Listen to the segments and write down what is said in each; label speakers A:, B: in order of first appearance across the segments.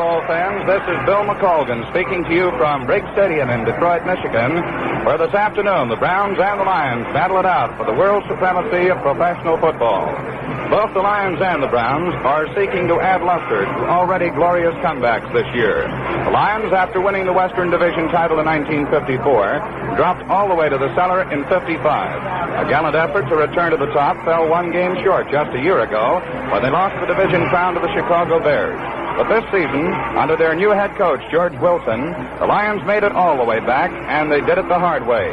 A: football fans. This is Bill McColgan speaking to you from Briggs Stadium in Detroit, Michigan, where this afternoon the Browns and the Lions battle it out for the world supremacy of professional football. Both the Lions and the Browns are seeking to add luster to already glorious comebacks this year. The Lions, after winning the Western Division title in 1954, dropped all the way to the cellar in 55. A gallant effort to return to the top fell one game short just a year ago when they lost the division crown to the Chicago Bears. But this season, under their new head coach, George Wilson, the Lions made it all the way back, and they did it the hard way.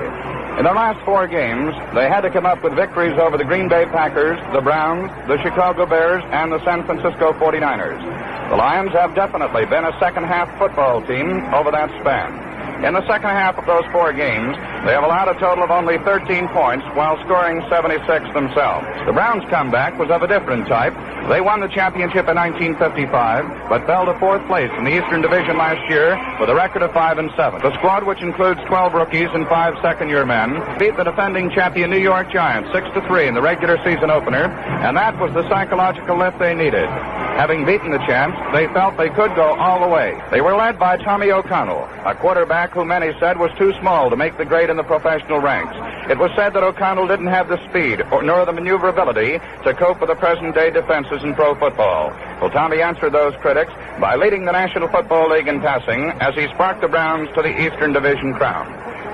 A: In their last 4 games, they had to come up with victories over the Green Bay Packers, the Browns, the Chicago Bears, and the San Francisco 49ers. The Lions have definitely been a second-half football team over that span. In the second half of those 4 games, they have allowed a total of only 13 points while scoring 76 themselves. The Browns' comeback was of a different type. They won the championship in 1955, but fell to 4th place in the Eastern Division last year with a record of 5-7. The squad, which includes 12 rookies and 5 second-year men, beat the defending champion New York Giants 6-3 in the regular season opener, and that was the psychological lift they needed. Having beaten the champs, they felt they could go all the way. They were led by Tommy O'Connell, a quarterback who many said was too small to make the grade in the professional ranks. It was said that O'Connell didn't have the speed nor the maneuverability to cope with the present-day defenses in pro football. Well, Tommy answered those critics by leading the National Football League in passing as he sparked the Browns to the Eastern Division crown.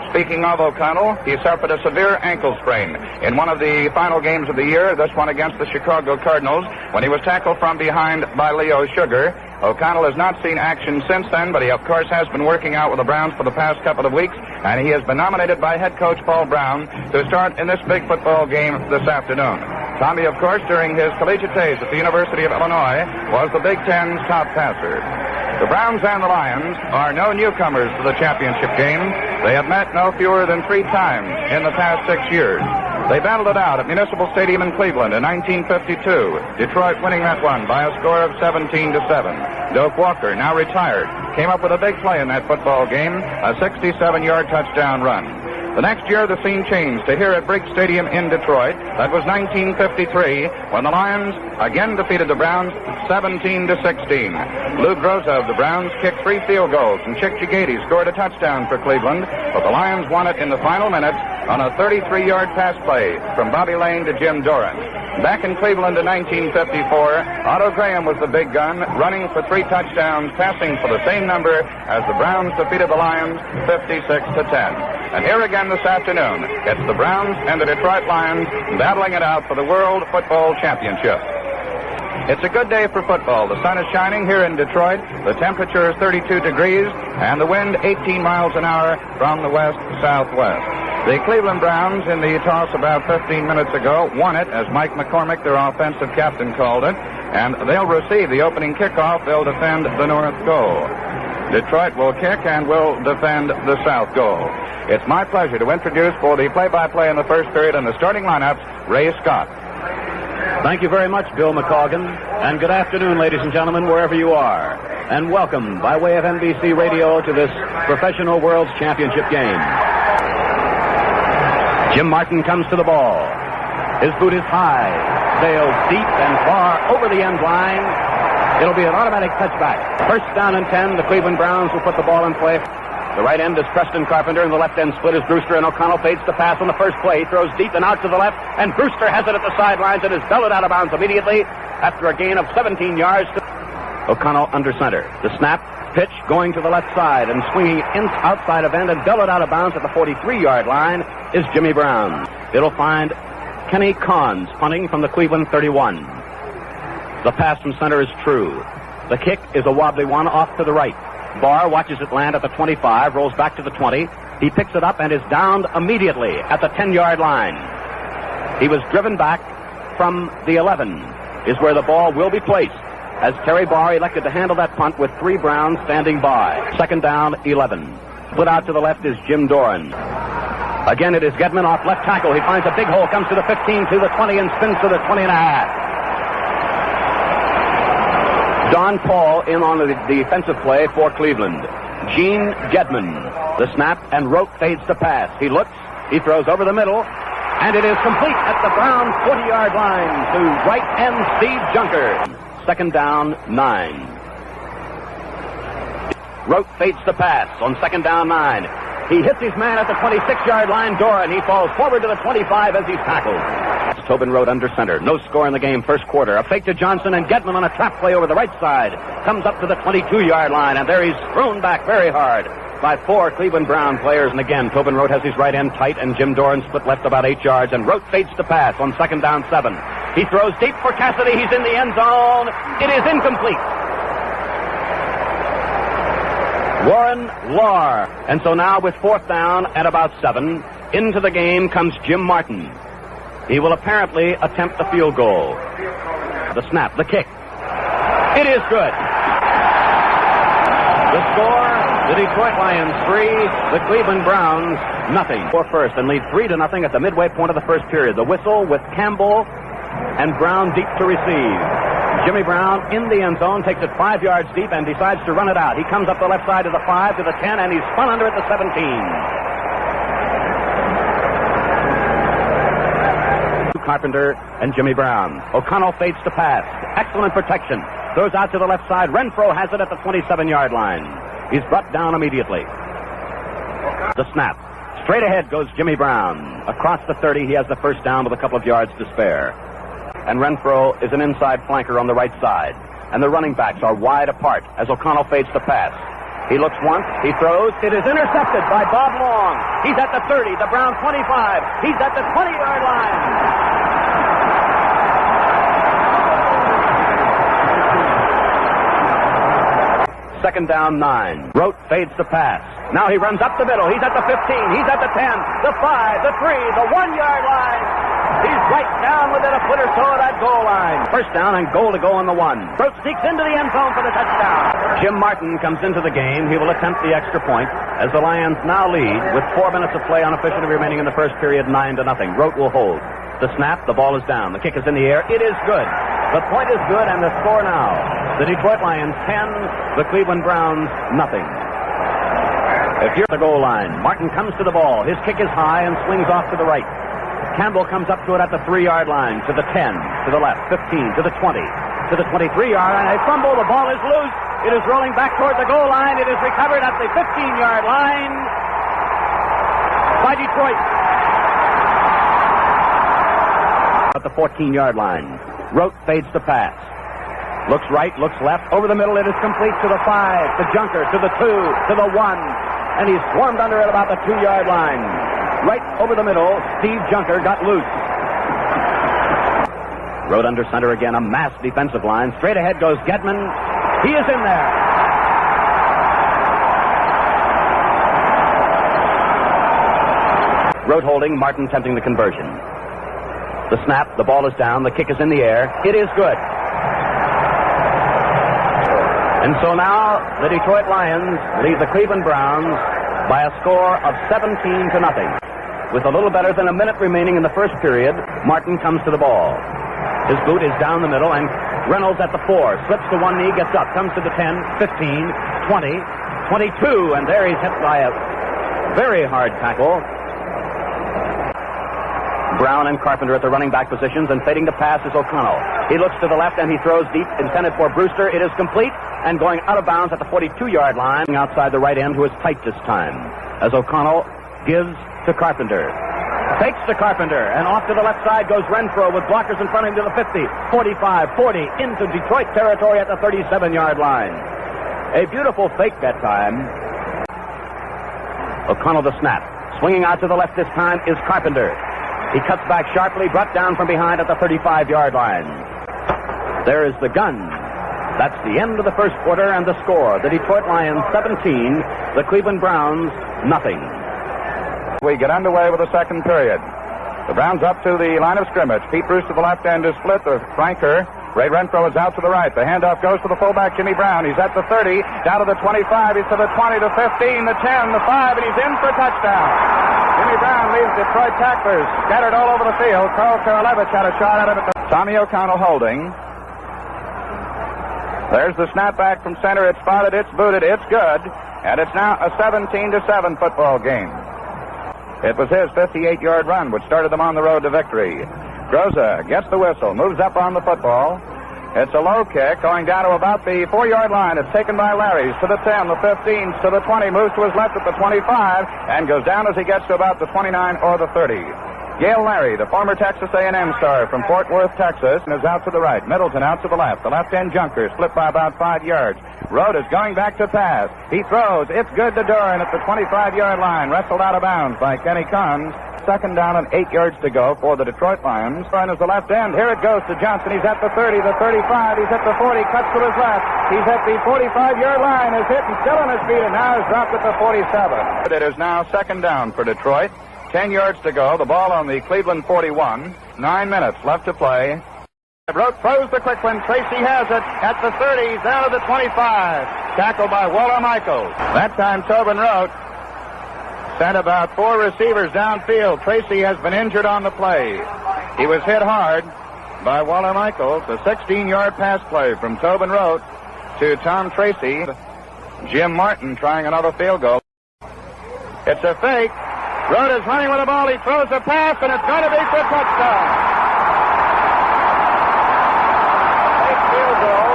A: Speaking of O'Connell, he suffered a severe ankle sprain in one of the final games of the year, this one against the Chicago Cardinals, when he was tackled from behind by Leo Sugar. O'Connell has not seen action since then, but he, of course, has been working out with the Browns for the past couple of weeks, and he has been nominated by head coach Paul Brown to start in this big football game this afternoon. Tommy, of course, during his collegiate days at the University of Illinois, was the Big Ten's top passer. The Browns and the Lions are no newcomers to the championship game. They have met no fewer than 3 times in the past 6 years. They battled it out at Municipal Stadium in Cleveland in 1952, Detroit winning that one by a score of 17-7. Doak Walker, now retired, came up with a big play in that football game, a 67-yard touchdown run. The next year, the scene changed to here at Briggs Stadium in Detroit. That was 1953, when the Lions again defeated the Browns 17-16. Lou Groza of the Browns kicked 3 field goals, and Chick Jagady scored a touchdown for Cleveland, but the Lions won it in the final minutes on a 33-yard pass play from Bobby Lane to Jim Doran. Back in Cleveland in 1954, Otto Graham was the big gun, running for 3 touchdowns, passing for the same number as the Browns defeated the Lions 56-10. And here again this afternoon, it's the Browns and the Detroit Lions battling it out for the World Football Championship. It's a good day for football. The sun is shining here in Detroit. The temperature is 32 degrees, and the wind 18 miles an hour from the west-southwest. The Cleveland Browns, in the toss about 15 minutes ago, won it, as Mike McCormick, their offensive captain, called it, and they'll receive the opening kickoff. They'll defend the north goal. Detroit will kick and will defend the south goal. It's my pleasure to introduce for the play-by-play in the first period and the starting lineups, Ray Scott.
B: Thank you very much, Bill McColgan, and good afternoon, ladies and gentlemen, wherever you are, and welcome by way of NBC Radio to this professional World's Championship game. Jim Martin comes to the ball. His boot is high, sails deep and far over the end line. It'll be an automatic touchback. First down and 10, the Cleveland Browns will put the ball in play. The right end is Preston Carpenter, and the left end split is Brewster, and O'Connell fades to pass on the first play. He throws deep and out to the left, and Brewster has it at the sidelines and is belted out of bounds immediately after a gain of 17 yards. O'Connell under center. The snap, pitch going to the left side and swinging outside of end and belted out of bounds at the 43-yard line is Jimmy Brown. It'll find Kenny Cons punting from the Cleveland 31. The pass from center is true. The kick is a wobbly one off to the right. Barr watches it land at the 25, rolls back to the 20. He picks it up and is downed immediately at the 10-yard line. He was driven back from the 11, is where the ball will be placed, as Terry Barr elected to handle that punt with 3 Browns standing by. Second down, 11. Split out to the left is Jim Doran. Again, it is Gedman off left tackle. He finds a big hole, comes to the 15, to the 20, and spins to the 20.5. Don Paul in on the defensive play for Cleveland. Gene Gedman. The snap, and Rote fades to pass. He looks, he throws over the middle, and it is complete at the Brown 40-yard line to right end Steve Junker. Second down, 9. Rote fakes the pass on second down 9. He hits his man at the 26-yard line, Doran. He falls forward to the 25 as he's tackled. Tobin Rote under center. No score in the game first quarter. A fake to Johnson, and Getman on a trap play over the right side. Comes up to the 22-yard line, and there he's thrown back very hard by 4 Cleveland Brown players. And again, Tobin Rote has his right end tight, and Jim Doran split left about 8 yards, and Rote fades the pass on second down 7. He throws deep for Cassidy. He's in the end zone. It is incomplete. Warren Lahr. And so now with fourth down at about 7, into the game comes Jim Martin. He will apparently attempt the field goal. The snap, the kick. It is good. The score, the Detroit Lions 3, the Cleveland Browns nothing. For first and lead 3-0 at the midway point of the first period. The whistle with Campbell and Brown deep to receive. Jimmy Brown in the end zone, takes it 5 yards deep and decides to run it out. He comes up the left side to the 5, to the 10, and he's spun under at the 17. Carpenter and Jimmy Brown. O'Connell fades to pass. Excellent protection. Throws out to the left side. Renfro has it at the 27-yard line. He's brought down immediately. The snap. Straight ahead goes Jimmy Brown. Across the 30, he has the first down with a couple of yards to spare. And Renfro is an inside flanker on the right side. And the running backs are wide apart as O'Connell fades the pass. He looks once, he throws, it is intercepted by Bob Long. He's at the 30, the Brown 25. He's at the 20-yard line. Second down 9. Rote fades the pass. Now he runs up the middle. He's at the 15. He's at the 10. The 5. The 3. The 1-yard line. He's right down within a foot or so of that goal line. First down and goal to go on the 1. Rote sneaks into the end zone for the touchdown. Jim Martin comes into the game. He will attempt the extra point as the Lions now lead with 4 minutes of play unofficially remaining in the first period, 9-0. Rote will hold. The snap, the ball is down. The kick is in the air. It is good. The point is good, and the score now. The Detroit Lions 10, the Cleveland Browns nothing. If you're at the goal line, Martin comes to the ball. His kick is high and swings off to the right. Campbell comes up to it at the 3-yard line, to the 10, to the left, 15, to the 20, to the 23-yard line. A fumble, the ball is loose. It is rolling back toward the goal line. It is recovered at the 15-yard line by Detroit. At the 14-yard line, Rote fades the pass. Looks right, looks left. Over the middle, it is complete to the 5, to Junker, to the 2, to the 1. And he's swarmed under at about the 2-yard line. Right over the middle, Steve Junker got loose. Rote under center again, a massed defensive line. Straight ahead goes Getman. He is in there. Rote holding, Martin attempting the conversion. The snap, the ball is down, the kick is in the air. It is good. And so now the Detroit Lions lead the Cleveland Browns by a score of 17-0. With a little better than a minute remaining in the first period, Martin comes to the ball. His boot is down the middle, and Reynolds at the 4, slips to one knee, gets up, comes to the 10, 15, 20, 22, and there he's hit by a very hard tackle. Brown and Carpenter at the running back positions, and fading the pass is O'Connell. He looks to the left and he throws deep, intended for Brewster. It is complete and going out of bounds at the 42-yard line, outside the right end, who is tight this time, as O'Connell gives to Carpenter. Fakes to Carpenter, and off to the left side goes Renfro with blockers in front of him to the 50, 45, 40, into Detroit territory at the 37-yard line. A beautiful fake that time. O'Connell the snap. Swinging out to the left this time is Carpenter. He cuts back sharply, brought down from behind at the 35-yard line. There is the gun. That's the end of the first quarter and the score. The Detroit Lions 17, the Cleveland Browns nothing.
A: We get underway with the second period. The Browns up to the line of scrimmage. Pete Bruce to the left end is split. The flanker, Ray Renfro, is out to the right. The handoff goes to the fullback, Jimmy Brown. He's at the 30, down to the 25. He's to the 20, the 15, the 10, the 5, and he's in for a touchdown. Jimmy Brown leaves Detroit tacklers scattered all over the field. Carl Karalevich had a shot at it. Tommy O'Connell holding. There's the snapback from center. It's spotted, it's booted, it's good. And it's now a 17-7 football game. It was his 58-yard run which started them on the road to victory. Groza gets the whistle, moves up on the football. It's a low kick going down to about the 4-yard line. It's taken by Larry's to the 10, the 15, to the 20, moves to his left at the 25, and goes down as he gets to about the 29 or the 30. Gail Larry, the former Texas A&M star from Fort Worth, Texas, is out to the right. Middleton out to the left. The left-end junker split by about 5 yards. Road is going back to pass. He throws. It's good to Doran at the 25-yard line. Wrestled out of bounds by Kenny Cons. Second down and 8 yards to go for the Detroit Lions. Run is the left end. Here it goes to Johnson. He's at the 30, the 35. He's at the 40. Cuts to his left. He's at the 45-yard line. Is hit and still on his feet, and now is dropped at the 47. It is now second down for Detroit. 10 yards to go. The ball on the Cleveland 41. 9 minutes left to play. Rote throws the quick one. Tracy has it at the 30. Down to the 25. Tackled by Walter Michaels. That time Tobin Rote sent about 4 receivers downfield. Tracy has been injured on the play. He was hit hard by Walter Michaels. A 16-yard pass play from Tobin Rote to Tom Tracy. Jim Martin trying another field goal. It's a fake. Rote is running with the ball. He throws a pass, and it's going to be for a touchdown. Fake field goal.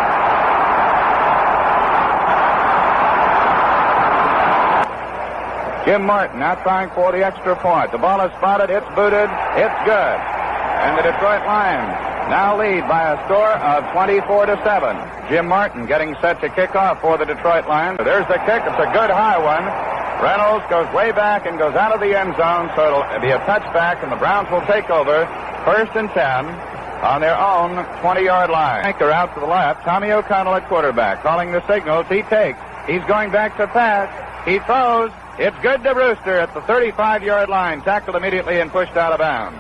A: Jim Martin now trying for the extra point. The ball is spotted. It's booted. It's good. And the Detroit Lions now lead by a score of 24-7. Jim Martin getting set to kick off for the Detroit Lions. There's the kick. It's a good high one. Reynolds goes way back and goes out of the end zone, so it'll be a touchback, and the Browns will take over. First and 10 on their own 20-yard line. Anchor out to the left. Tommy O'Connell at quarterback. Calling the signals. He takes. He's going back to pass. He throws. It's good to Brewster at the 35-yard line. Tackled immediately and pushed out of bounds.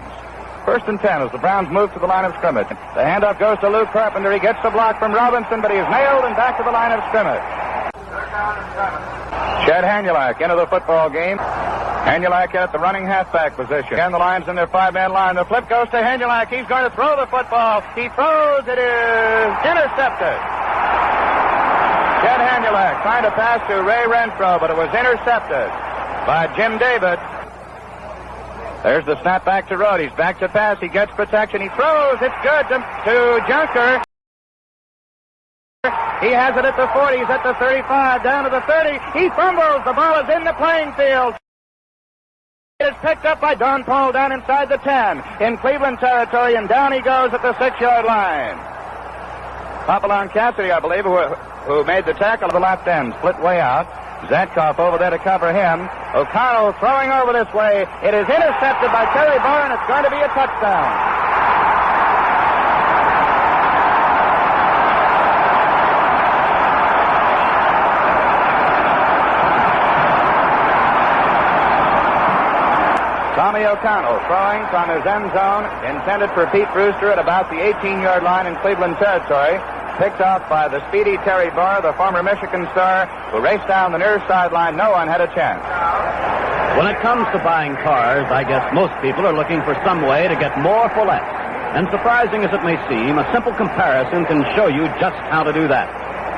A: First and 10 as the Browns move to the line of scrimmage. The handoff goes to Lou Carpenter. He gets the block from Robinson, but he is nailed and back to the line of scrimmage. Chad Hanulak into the football game. Hanulak at the running halfback position. And the Lions in their 5-man line. The flip goes to Hanulak. He's going to throw the football. He throws. It is intercepted. Chad Hanulak trying to pass to Ray Renfro, but it was intercepted by Jim David. There's the snap back to Rote. He's back to pass. He gets protection. He throws. It's good to Junker. He has it at the 40. He's at the 35. Down to the 30. He fumbles. The ball is in the playing field. It is picked up by Don Paul down inside the 10 in Cleveland territory, and down he goes at the 6-yard line. Papillon Cassidy, I believe, who made the tackle of the left end, split way out. Zatkoff over there to cover him. O'Connell throwing over this way. It is intercepted by Terry Barr, and it's going to be a touchdown. Tommy O'Connell throwing from his end zone, intended for Pete Brewster at about the 18-yard line in Cleveland territory. Picked off by the speedy Terry Barr, the former Michigan star, who raced down the near sideline. No one had a chance.
B: When it comes to buying cars, I guess most people are looking for some way to get more for less. And surprising as it may seem, a simple comparison can show you just how to do that.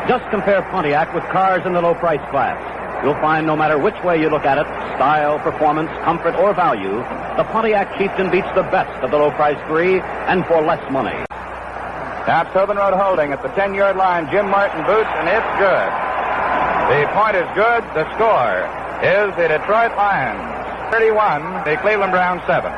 B: Just compare Pontiac with cars in the low price class. You'll find no matter which way you look at it, style, performance, comfort, or value, the Pontiac Chieftain beats the best of the low price three, and for less money.
A: Now Tobin Rote holding at the 10-yard line. Jim Martin boots, and it's good. The point is good. The score is the Detroit Lions 31, the Cleveland Browns 7.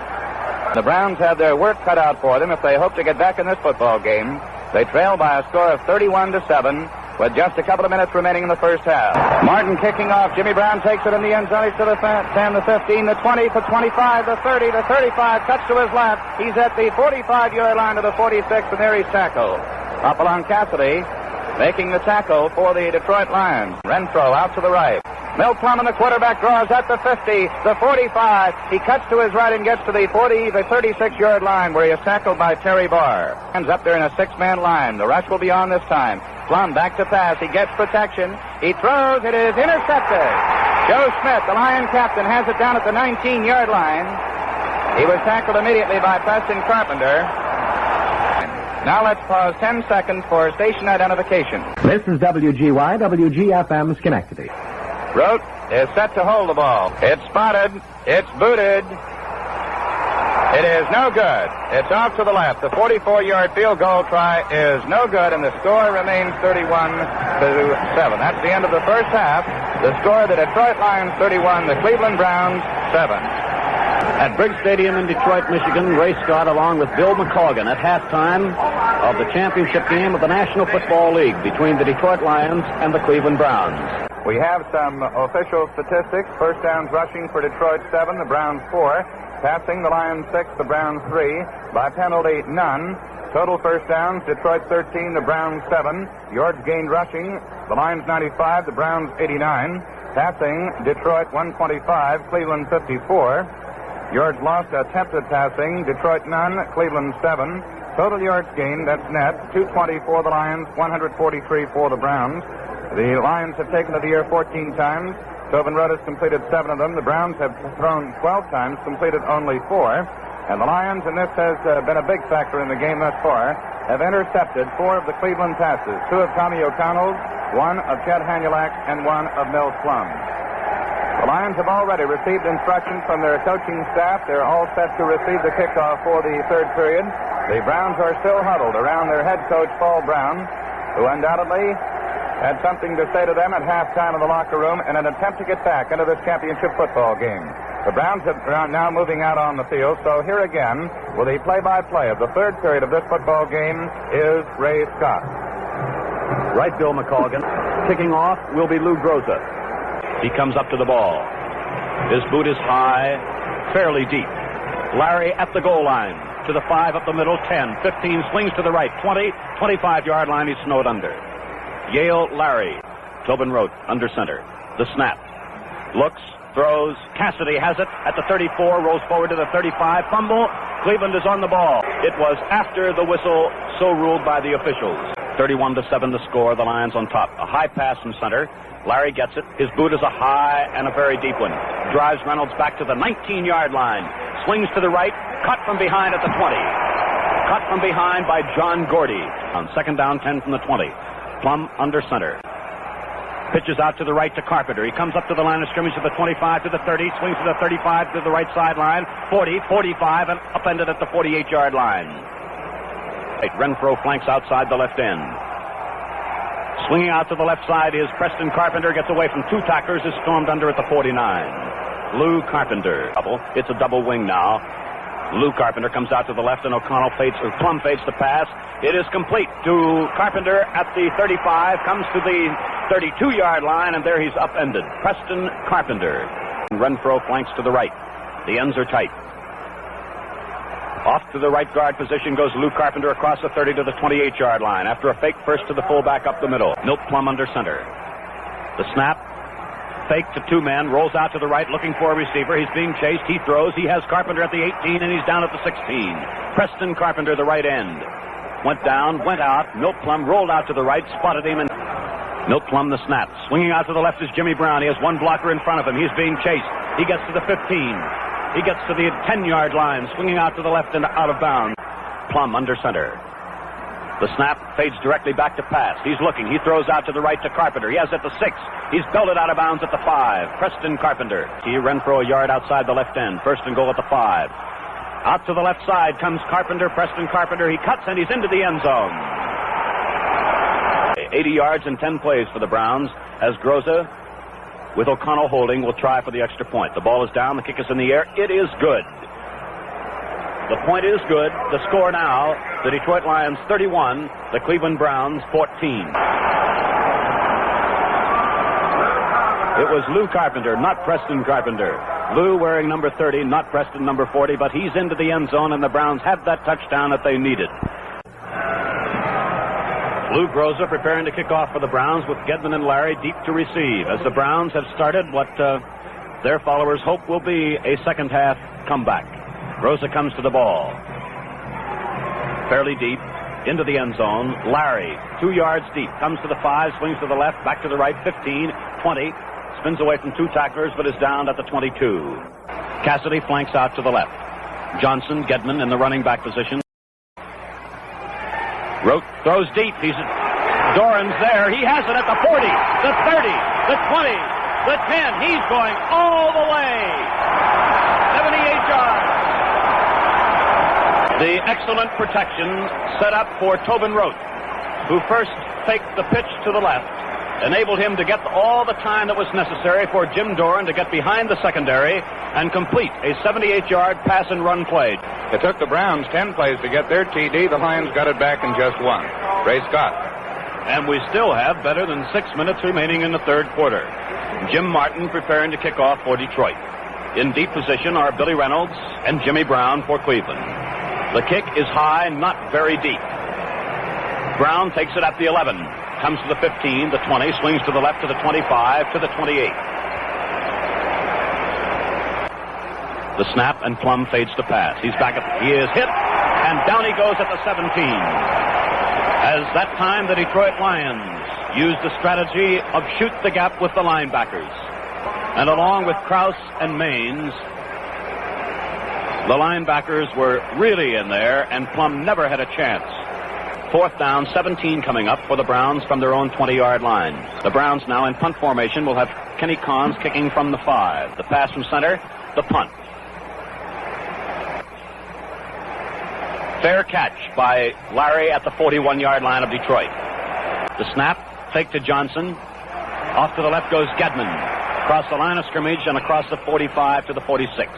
A: The Browns have their work cut out for them if they hope to get back in this football game. They trail by a score of 31-7. With just a couple of minutes remaining in the first half. Martin kicking off. Jimmy Brown takes it in the end zone. He's to the 10, the 15, the 20, the 25, the 30, the 35. Cuts to his left. He's at the 45-yard line to the 46, and there he's tackled. Papillon Cassidy making the tackle for the Detroit Lions. Renfro out to the right. Milt Plumman, the quarterback, draws at the 50, the 45. He cuts to his right and gets to the 40, the 36-yard line, where he is tackled by Terry Barr. Ends up there in a 6-man line. The rush will be on this time. Plum back to pass. He gets protection. He throws. It is intercepted. Joe Smith, the Lion captain, has it down at the 19-yard line. He was tackled immediately by Preston Carpenter. Now let's pause 10 seconds for station identification.
C: This is WGY, WGFM Schenectady.
A: Rote is set to hold the ball. It's spotted. It's booted. It is no good. It's off to the left. The 44-yard field goal try is no good, and the score remains 31-7. That's the end of the first half. The score, the Detroit Lions 31, the Cleveland Browns 7.
B: At Briggs Stadium in Detroit, Michigan, Ray Scott along with Bill McColgan at halftime of the championship game of the National Football League between the Detroit Lions and the Cleveland Browns.
A: We have some official statistics. First downs rushing for Detroit 7, the Browns 4. Passing, the Lions 6, the Browns 3. By penalty, none. Total first downs, Detroit 13, the Browns 7. Yards gained rushing, the Lions 95, the Browns 89. Passing, Detroit 125, Cleveland 54. Yards lost, attempted passing, Detroit none, Cleveland 7. Total yards gained, that's net, 220 for the Lions, 143 for the Browns. The Lions have taken to the air 14 times. Tobin Rhodes completed 7 of them. The Browns have thrown 12 times, completed only 4. And the Lions, and this has been a big factor in the game thus far, have intercepted 4 of the Cleveland passes. 2 of Tommy O'Connell's, 1 of Chet Hanulak, and 1 of Mel Plum. The Lions have already received instructions from their coaching staff. They're all set to receive the kickoff for the third period. The Browns are still huddled around their head coach, Paul Brown, who undoubtedly had something to say to them at halftime in the locker room in an attempt to get back into this championship football game. The Browns are now moving out on the field, so here again, with the play-by-play of the third period of this football game, is Ray Scott.
B: Right, Bill McColgan. Kicking off will be Lou Groza. He comes up to the ball. His boot is high, fairly deep. Larry at the goal line. To the 5 up the middle, 10, 15, swings to the right, 20, 25-yard line, he's snowed under. Yale Larry. Tobin Rote under center. The snap. Looks, throws. Cassidy has it at the 34, rolls forward to the 35. Fumble. Cleveland is on the ball. It was after the whistle, so ruled by the officials. 31-7 the score, the Lions on top. A high pass from center. Larry gets it. His boot is a high and a very deep one. Drives Reynolds back to the 19-yard line. Swings to the right. Cut from behind at the 20. Cut from behind by John Gordy. On second down, 10 from the 20. Plum under center. Pitches out to the right to Carpenter. He comes up to the line of scrimmage to the 25 to the 30. Swings to the 35 to the right sideline. 40, 45, and upended at the 48-yard line. Renfro flanks outside the left end. Swinging out to the left side is Preston Carpenter. Gets away from 2 tacklers. Is stormed under at the 49. Lou Carpenter. It's a double wing now. Lou Carpenter comes out to the left, and Plum fades the pass. It is complete to Carpenter at the 35. Comes to the 32-yard line, and there he's upended. Preston Carpenter. Renfro flanks to the right. The ends are tight. Off to the right guard position goes Lou Carpenter across the 30 to the 28-yard line. After a fake first to the fullback up the middle. Milt Plum under center. The snap. Fake to 2 men. Rolls out to the right looking for a receiver. He's being chased. He throws. He has Carpenter at the 18, and he's down at the 16. Preston Carpenter, the right end. Went down, went out. Milt Plum rolled out to the right, spotted him, and Milt Plum the snap. Swinging out to the left is Jimmy Brown. He has 1 blocker in front of him. He's being chased. He gets to the 15. He gets to the 10-yard line, swinging out to the left and out of bounds. Plum under center. The snap fades directly back to pass. He's looking. He throws out to the right to Carpenter. He has at the 6. He's belted out of bounds at the 5. Preston Carpenter. He Renfro a yard outside the left end. First and goal at the 5. Out to the left side comes Carpenter. Preston Carpenter. He cuts and he's into the end zone. 80 yards and 10 plays for the Browns as Groza, with O'Connell holding, will try for the extra point. The ball is down. The kick is in the air. It is good. The point is good. The score now, the Detroit Lions 31, the Cleveland Browns 14. It was Lou Carpenter, not Preston Carpenter. Lou wearing number 30, not Preston number 40, but he's into the end zone, and the Browns have that touchdown that they needed. Lou Groza preparing to kick off for the Browns with Gedman and Larry deep to receive as the Browns have started what their followers hope will be a second-half comeback. Groza comes to the ball. Fairly deep into the end zone. Larry, 2 yards deep, comes to the 5, swings to the left, back to the right, 15, 20, spins away from 2 tacklers, but is down at the 22. Cassidy flanks out to the left. Johnson, Gedman in the running back position. Rote throws deep. Doran's there. He has it at the 40, the 30, the 20, the 10. He's going all the way. 78 yards. The excellent protection set up for Tobin Rote, who first faked the pitch to the left, enabled him to get all the time that was necessary for Jim Doran to get behind the secondary and complete a 78-yard pass and run play.
A: It took the Browns 10 plays to get their TD. The Lions got it back in just one. Ray Scott.
B: And we still have better than 6 minutes remaining in the third quarter. Jim Martin preparing to kick off for Detroit. In deep position are Billy Reynolds and Jimmy Brown for Cleveland. The kick is high, not very deep. Brown takes it at the 11. Comes to the 15, the 20, swings to the left to the 25, to the 28. The snap, and Plum fades to pass. He's back up. He is hit, and down he goes at the 17. As that time, the Detroit Lions used the strategy of shoot the gap with the linebackers. And along with Krause and Maines, the linebackers were really in there, and Plum never had a chance. Fourth down, 17 coming up for the Browns from their own 20-yard line. The Browns now in punt formation will have Kenny Cons kicking from the 5. The pass from center, the punt. Fair catch by Larry at the 41-yard line of Detroit. The snap, fake to Johnson. Off to the left goes Gedman. Across the line of scrimmage and across the 45 to the 46.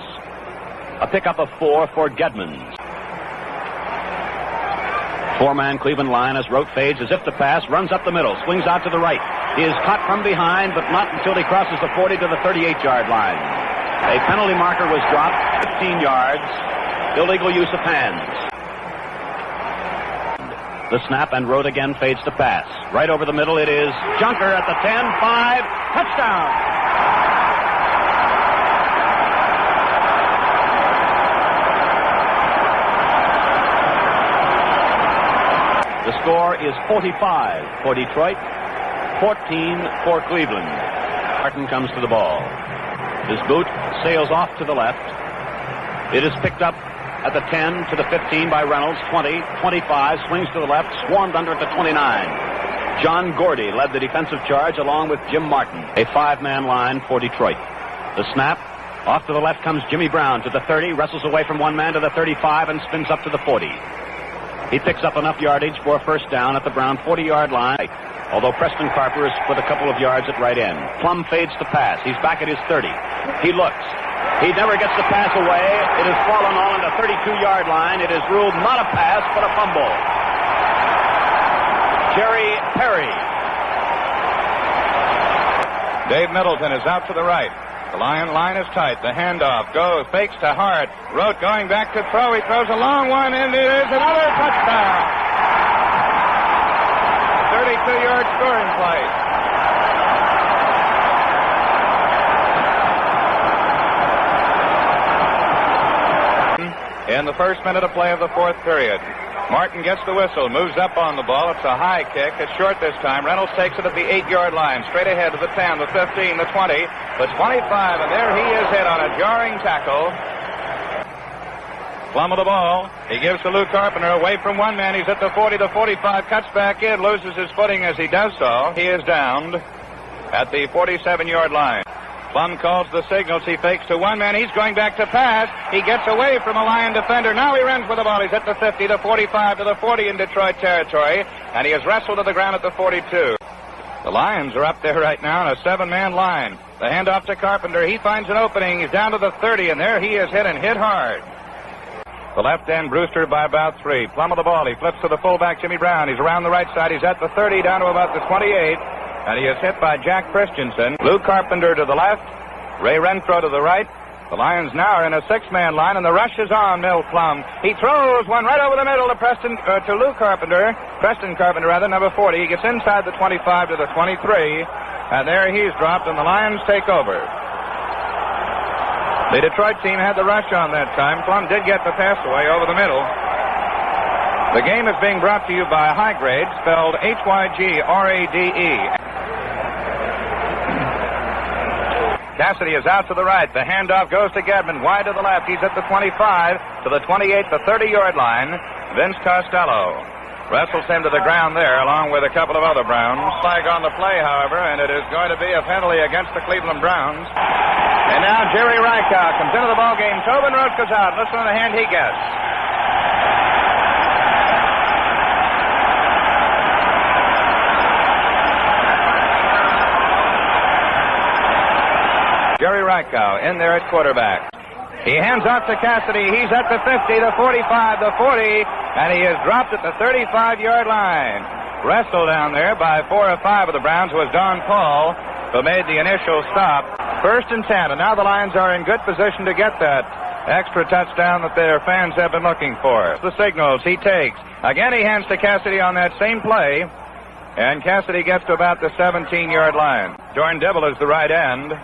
B: A pickup of 4 for Gedman. Four-man Cleveland line as Rote fades as if to pass, runs up the middle, swings out to the right. He is caught from behind, but not until he crosses the 40 to the 38-yard line. A penalty marker was dropped, 15 yards, illegal use of hands. The snap, and Rote again fades to pass. Right over the middle it is Junker at the 10, 5, touchdown! The score is 45 for Detroit, 14 for Cleveland. Martin comes to the ball. His boot sails off to the left. It is picked up at the 10 to the 15 by Reynolds, 20, 25, swings to the left, swarmed under at the 29. John Gordy led the defensive charge along with Jim Martin, a 5-man line for Detroit. The snap, off to the left comes Jimmy Brown to the 30, wrestles away from one man to the 35 and spins up to the 40. He picks up enough yardage for a first down at the Brown 40-yard line, although Preston Carper is with a couple of yards at right end. Plum fades to pass. He's back at his 30. He looks. He never gets the pass away. It has fallen on the 32-yard line. It is ruled not a pass, but a fumble. Jerry Perry.
A: Dave Middleton is out to the right. The Lion line is tight. The handoff goes, fakes to Hart. Rote going back to throw. He throws a long one, and it is another touchdown. 32-yard scoring play. In the first minute of play of the fourth period, Martin gets the whistle, moves up on the ball. It's a high kick. It's short this time. Reynolds takes it at the 8-yard line, straight ahead to the 10, the 15, the 20, the 25, and there he is hit on a jarring tackle. Plum of the ball. He gives to Lou Carpenter away from one man. He's at the 40, the 45, cuts back in, loses his footing as he does so. He is downed at the 47-yard line. Plum calls the signals. He fakes to one man. He's going back to pass. He gets away from a Lion defender. Now he runs with the ball. He's at the 50, the 45, to the 40 in Detroit territory, and he is wrestled to the ground at the 42. The Lions are up there right now in a 7-man line. The handoff to Carpenter. He finds an opening. He's down to the 30, and there he is hit, and hit hard. The left end, Brewster by about 3. Plum of the ball. He flips to the fullback, Jimmy Brown. He's around the right side. He's at the 30, down to about the 28. And he is hit by Jack Christensen. Lou Carpenter to the left. Ray Renfro to the right. The Lions now are in a 6-man line, and the rush is on Mill Plum. He throws one right over the middle to Lou Carpenter. Preston Carpenter, rather, number 40. He gets inside the 25 to the 23. And there he's dropped, and the Lions take over. The Detroit team had the rush on that time. Plum did get the pass away over the middle. The game is being brought to you by High Grade, spelled Hygrade. Cassidy is out to the right. The handoff goes to Gedman. Wide to the left. He's at the 25, to the 28, the 30-yard line. Vince Costello wrestles him to the ground there, along with a couple of other Browns. Flag on the play, however, and it is going to be a penalty against the Cleveland Browns. And now Jerry Rykow comes into the ballgame. Tobin Rote goes out. Listen to the hand he gets. Rykow in there at quarterback. He hands off to Cassidy. He's at the 50, the 45, the 40, and he is dropped at the 35-yard line. Wrestled down there by 4 or 5 of the Browns was Don Paul, who made the initial stop. 1st and 10, and now the Lions are in good position to get that extra touchdown that their fans have been looking for. The signals he takes. Again, he hands to Cassidy on that same play, and Cassidy gets to about the 17-yard line. Jordan Dibble is the right end.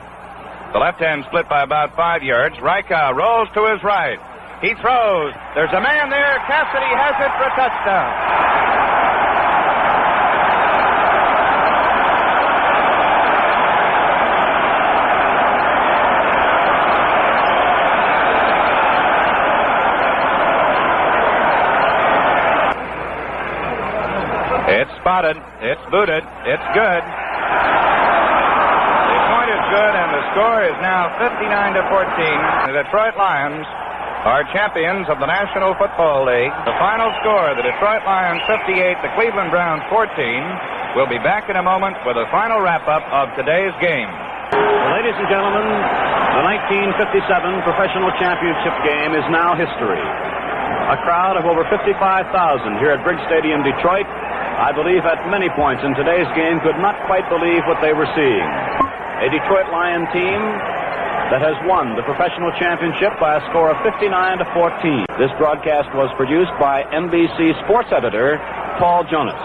A: The left end split by about 5 yards. Rykow rolls to his right. He throws. There's a man there. Cassidy has it for a touchdown. It's spotted. It's booted. It's good. Good, and the score is now 59-14. The Detroit Lions are champions of the National Football League. The final score, the Detroit Lions 58, the Cleveland Browns 14. We'll be back in a moment with a final wrap-up of today's game.
B: Well, ladies and gentlemen, the 1957 Professional Championship game is now history. A crowd of over 55,000 here at Briggs Stadium, Detroit, I believe at many points in today's game could not quite believe what they were seeing. A Detroit Lion team that has won the professional championship by a score of 59-14. This broadcast was produced by NBC sports editor Paul Jonas.